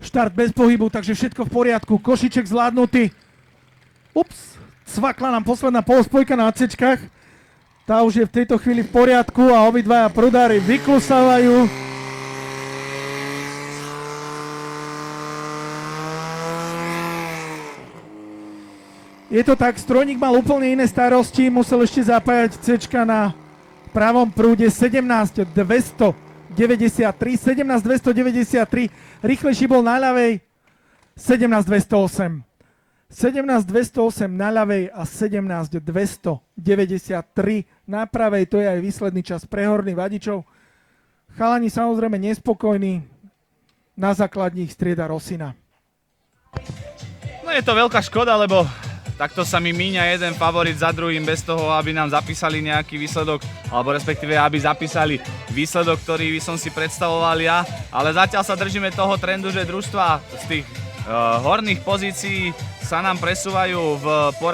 Štart bez pohybu, takže všetko v poriadku. Košiček zvládnutý. Ups, cvakla nám posledná polospojka na ACčkách. Tá už je v tejto chvíli v poriadku a obidvaja prudári vyklusávajú. Je to tak, strojník mal úplne iné starosti, musel ešte zapájať C-čka na pravom prúde 17.293, 17.293, rýchlejší bol na ľavej 17.208. 17.208 na ľavej a 17.293 na pravej, to je aj výsledný čas prehorných vadičov. Chalani samozrejme nespokojní, na základních strieda Rosina. No je to veľká škoda, lebo takto sa mi míňa jeden favorit za druhým bez toho, aby nám zapísali nejaký výsledok, alebo respektíve, aby zapísali výsledok, ktorý by som si predstavoval ja. Ale zatiaľ sa držíme toho trendu, že družstva z tých horných pozícií sa nám presúvajú v poradí.